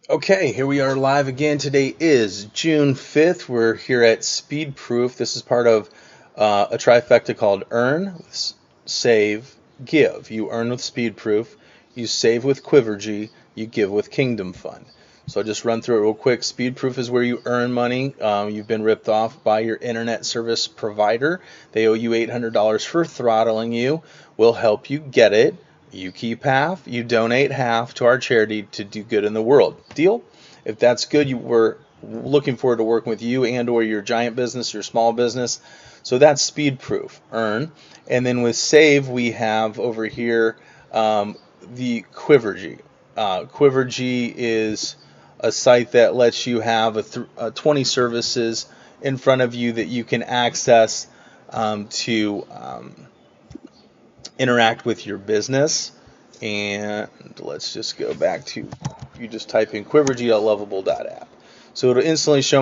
Okay, here we are live again. Today is June 5th. We're here at Speedproof. This is part of a trifecta called Earn, Save, Give. You earn with Speedproof, you save with Quivergy, you give with Kingdom Fund. So I'll just run through it real quick. Speedproof is where you earn money. You've been ripped off by your internet service provider. They owe you $800 for throttling you. We'll help you get it. You keep half, you donate half to our charity to do good in the world. Deal? If that's good, we're looking forward to working with you and or your giant business, your small business. So that's Speedproof, earn. And then with Save, we have over here the Quivergy. Quivergy is a site that lets you have 20 services in front of you that you can access to interact with your business. And let's just go back to, you just type in quivergy.lovable.app. So it'll instantly show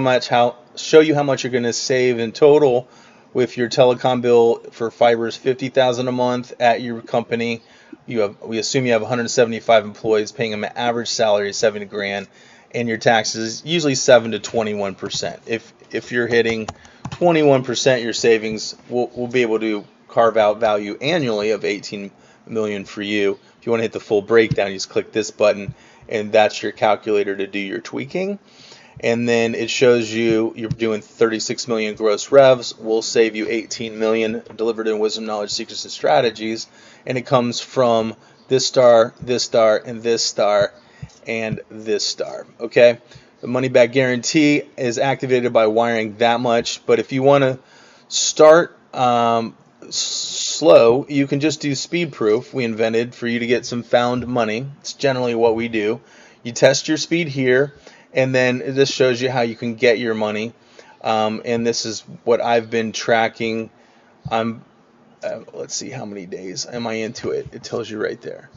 you how much you're going to save in total with your telecom bill for fiber is $50,000 a month at your company. We assume you have 175 employees paying them an average salary of 70 grand, and your taxes usually 7 to 21%. If you're hitting 21%, your savings will be able to carve out value annually of 18 million for you. If you want to hit the full breakdown, you just click this button, and that's your calculator to do your tweaking. And then it shows you you're doing 36 million gross revs. We'll save you 18 million delivered in wisdom, knowledge, secrets, and strategies. And it comes from this star, this star, and this star, and this star. Okay. The money back guarantee is activated by wiring that much. But if you want to start slow, you can just do Speedproof. We invented for you to get some found money. It's generally what we do. You test your speed here, and then this shows you how you can get your money. And this is what I've been tracking. Let's see, how many days am I into it? It tells you right there.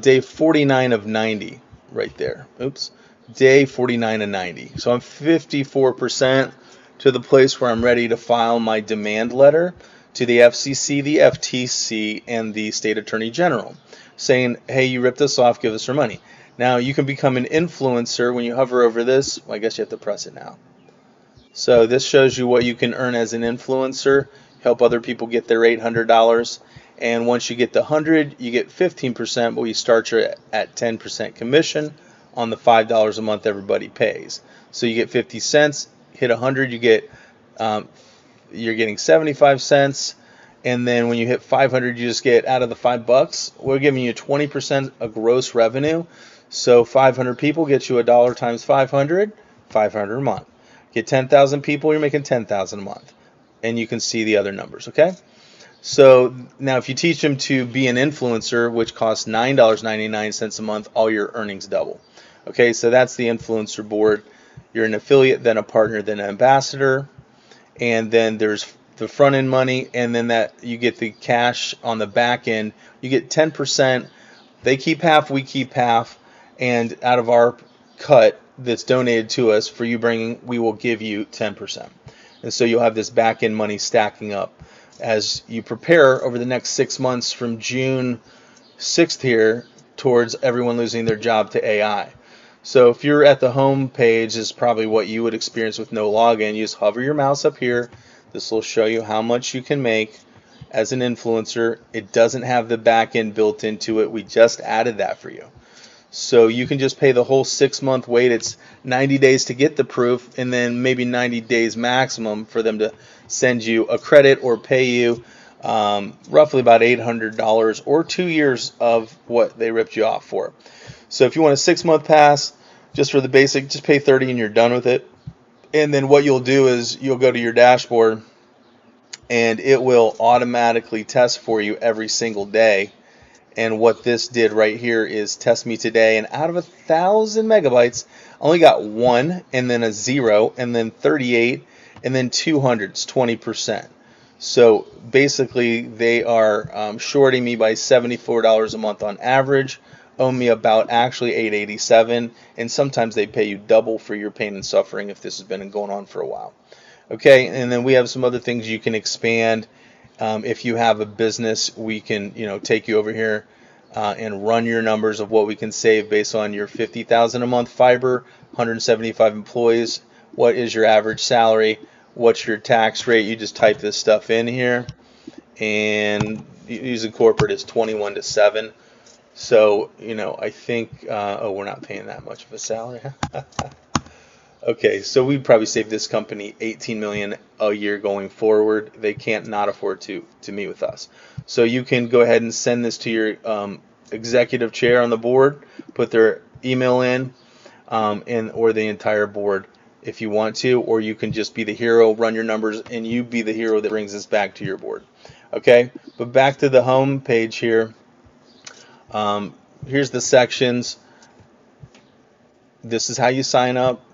Day 49 of 90, right there. Oops. Day 49 of 90. So I'm 54% to the place where I'm ready to file my demand letter to the FCC, the FTC, and the State Attorney General, saying, hey, you ripped us off, give us our money. Now, you can become an influencer when you hover over this. Well, I guess you have to press it now. So this shows you what you can earn as an influencer, help other people get their $800. And once you get the 100, you get 15%, but we start you at 10% commission on the $5 a month everybody pays. So you get 50 cents. Hit 100, you get you're getting 75 cents, and then when you hit 500, you just get, out of the $5, we're giving you 20% of gross revenue. So 500 people get you $1 times 500, 500 a month. Get 10,000 people, you're making 10,000 a month, and you can see the other numbers. Okay. So now if you teach them to be an influencer, which costs $9.99 a month, all your earnings double. Okay, so that's the influencer board. You're an affiliate, then a partner, then an ambassador, and then there's the front end money, and then that you get the cash on the back end. You get 10%. They keep half, we keep half, and out of our cut that's donated to us for you bringing, we will give you 10%. And so you'll have this back end money stacking up as you prepare over the next 6 months from June 6th here towards everyone losing their job to AI. So if you're at the home page, is probably what you would experience with no login. You just hover your mouse up here. This will show you how much you can make as an influencer. It doesn't have the back end built into it. We just added that for you. So you can just pay the whole 6-month wait. It's 90 days to get the proof, and then maybe 90 days maximum for them to send you a credit or pay you roughly about $800 or 2 years of what they ripped you off for. So if you want a 6-month pass, just for the basic, just pay $30 and you're done with it. And then what you'll do is you'll go to your dashboard, and it will automatically test for you every single day. And what this did right here is test me today, and out of 1,000 megabytes, I only got 1, and then a 0, and then 38, and then 200. It's 20%. So basically, they are shorting me by $74 a month on average. Owe me about actually $887, and sometimes they pay you double for your pain and suffering if this has been going on for a while. Okay, and then we have some other things you can expand. If you have a business, we can take you over here. and run your numbers of what we can save based on your 50,000 a month fiber, 175 employees. What is your average salary? What's your tax rate? You just type this stuff in here, and using corporate is 21 to 7. So, I think, oh, we're not paying that much of a salary. Okay, so we'd probably save this company 18 million a year going forward. They can't not afford to meet with us. So you can go ahead and send this to your executive chair on the board, put their email in, or the entire board if you want to, or you can just be the hero, run your numbers, and you be the hero that brings this back to your board. Okay, but back to the home page here. Here's the sections. This is how you sign up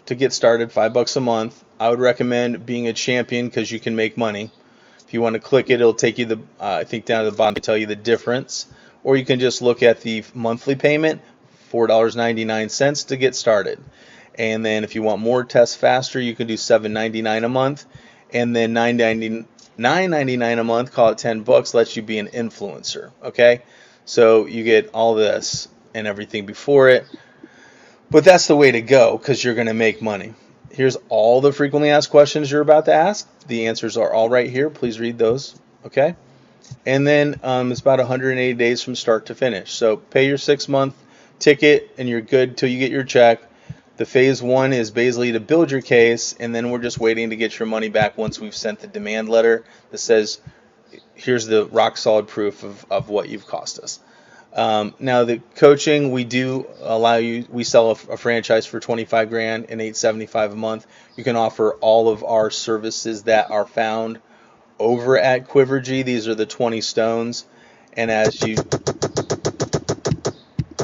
to get started, $5 a month. I would recommend being a champion because you can make money. If you want to click it, it'll take you I think down to the bottom to tell you the difference. Or you can just look at the monthly payment, $4.99 to get started. And then if you want more tests faster, you can do $7.99 a month, and then $9.99 a month, call it $10, lets you be an influencer. Okay, so you get all this and everything before it. But that's the way to go because you're going to make money. Here's all the frequently asked questions you're about to ask. The answers are all right here. Please read those. Okay, and then it's about 180 days from start to finish. So pay your 6-month ticket and you're good till you get your check. The phase 1 is basically to build your case, and then we're just waiting to get your money back once we've sent the demand letter that says, here's the rock solid proof of what you've cost us. Now the coaching, we do allow you, we sell a franchise for 25 grand and $875 a month. You can offer all of our services that are found over at Quivergy. These are the 20 stones, and as you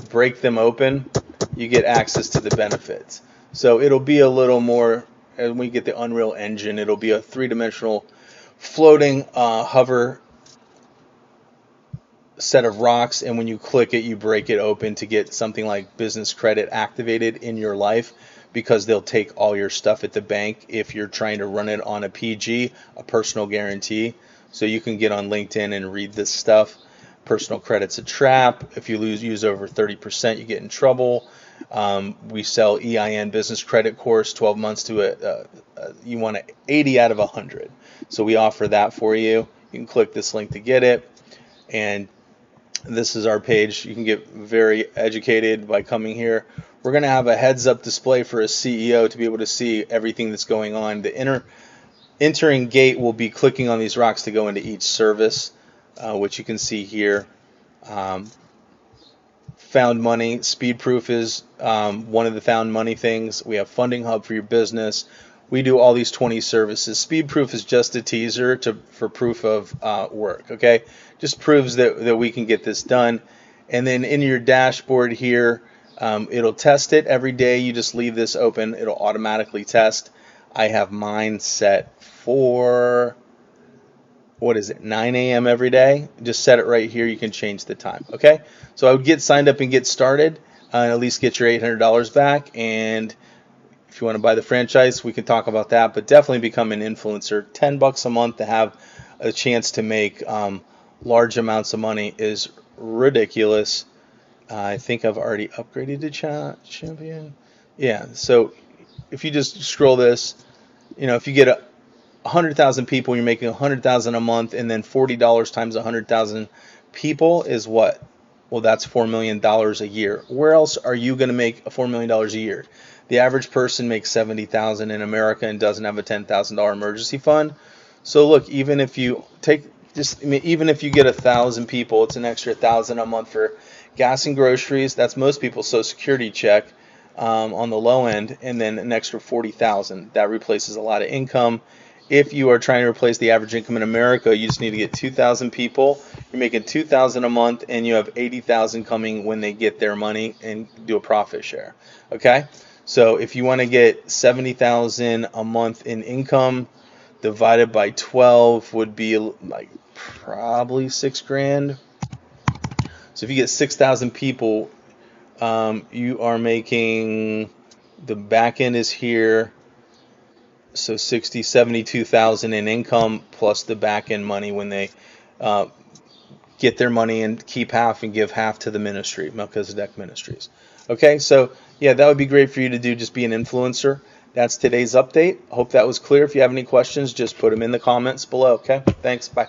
break them open, you get access to the benefits. So it'll be a little more, when we get the Unreal Engine, it'll be a 3-dimensional floating hover set of rocks, and when you click it, you break it open to get something like business credit activated in your life, because they'll take all your stuff at the bank if you're trying to run it on a PG, a personal guarantee. So you can get on LinkedIn and read this stuff. Personal credit's a trap. If you use over 30%, you get in trouble. We sell EIN business credit course, 12 months to you want an 80 out of 100. So we offer that for you. You can click this link to get it. And this is our page. You can get very educated by coming here. We're going to have a heads-up display for a CEO to be able to see everything that's going on. The entering gate will be clicking on these rocks to go into each service, which you can see here. Found money. Speedproof is one of the found money things. We have Funding Hub for your business. We do all these 20 services. Speedproof is just a teaser for proof of work. Okay, just proves that we can get this done. And then in your dashboard here, it'll test it every day. You just leave this open. It'll automatically test. I have mine set for, what is it, 9 a.m. every day. Just set it right here. You can change the time. Okay, so I would get signed up and get started, and at least get your $800 back. And if you want to buy the franchise, we can talk about that, but definitely become an influencer. $10 a month to have a chance to make large amounts of money is ridiculous. I think I've already upgraded to champion. Yeah, so if you just scroll this, if you get 100,000 people, you're making 100,000 a month, and then $40 times 100,000 people is what? Well, that's $4 million a year. Where else are you going to make $4 million a year? The average person makes $70,000 in America and doesn't have a $10,000 emergency fund. So look, even if you even if you get 1,000 people, it's an extra 1,000 a month for gas and groceries. That's most people's Social Security check on the low end, and then an extra 40,000. That replaces a lot of income. If you are trying to replace the average income in America, you just need to get 2,000 people. You're making 2,000 a month, and you have 80,000 coming when they get their money and do a profit share. Okay. So if you want to get 70,000 a month in income, divided by 12 would be like probably $6,000. So if you get 6,000 people, you are making, the back end is here, so 72,000 in income plus the back end money when they get their money and keep half and give half to the ministry, Melchizedek Ministries. Okay, so yeah, that would be great for you to do, just be an influencer. That's today's update. Hope that was clear. If you have any questions, just put them in the comments below. Okay, thanks. Bye.